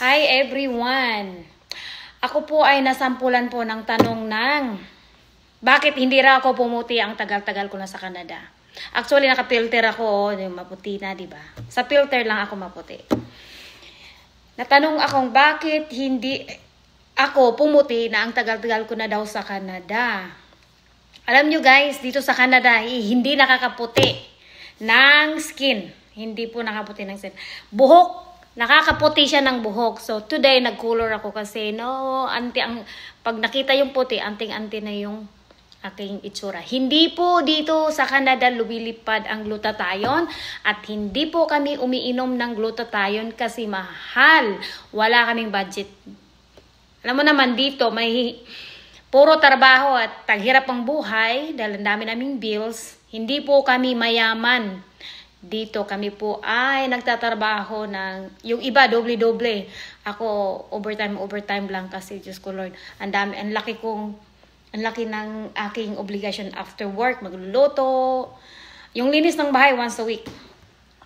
Hi everyone! Ako po ay nasampulan po ng tanong ng bakit hindi ra ako pumuti ang tagal-tagal ko na sa Canada. Actually, naka-filter ako, maputi na, di ba? Sa filter lang ako maputi. Natanong akong bakit hindi ako pumuti na ang tagal-tagal ko na daw sa Canada. Alam nyo guys, dito sa Canada, hindi nakakaputi ng skin. Hindi po nakaputi ng skin. Buhok, nakakaputi siya ng buhok. So, today, nag-color ako kasi, pag nakita yung puti, anting-anti na yung aking itsura. Hindi po dito sa Canada lumilipad ang glutathione at hindi po kami umiinom ng glutathione kasi mahal. Wala kaming budget. Alam mo naman dito, may puro trabaho at taghirap ang buhay dahil ang dami naming bills. Hindi po kami mayaman. Dito kami po ay nagtatrabaho ng, yung iba doble-doble. Ako overtime lang kasi Diyos ko Lord. Ang laki ng aking obligation after work, magluluto. Yung linis ng bahay once a week.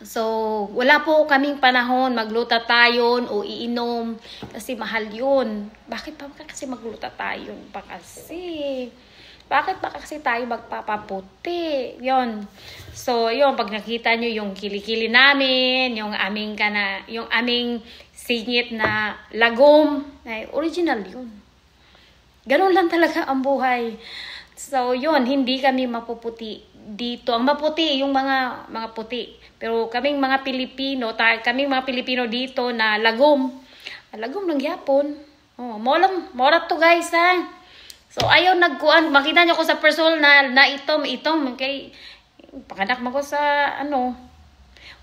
So, wala po kaming panahon maglutatayon o iinom kasi mahal yun. Bakit pa kasi maglutatayon pa kasi? Bakit pa kasi tayo magpapaputi? Yon. So, yon pag nakita nyo yung kilikili namin, yung aming singit na lagom, ay original yun. Ganun lang talaga ang buhay. So, yon hindi kami mapuputi dito. Ang maputi, yung mga puti. Pero kaming mga Pilipino dito na lagom. Lagom ng Yapon. Oh, mora to guys ha. So, ayaw nagkuan. Makita nyo ko sa person na itom. Kay, pakanak mo ko sa,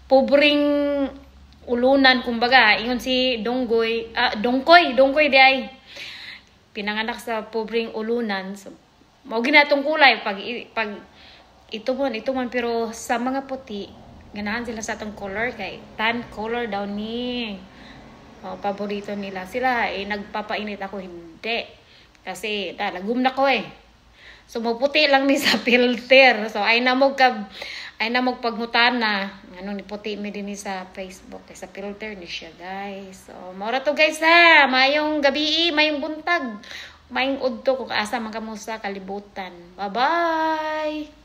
pobreng ulunan, kumbaga. Iyon si Donggoy. Donggoy di ay. Pinanganak sa pobreng ulunan. So, mau ginatong kulay. Pag ito man. Pero sa mga puti, ganahan sila sa atong color. Kay tan color daw ni. Paborito nila. Sila, nagpapainit ako. Hindi. Kasi, lagum na ko eh. So, maputi lang ni sa filter. So, ay namog pagmutan na. Ni puti mi din ni sa Facebook. Sa filter ni siya, guys. So, maura to guys ha. Mayong gabi, mayong buntag. Mayong udto kung asa man kamo sa kalibutan. Bye-bye!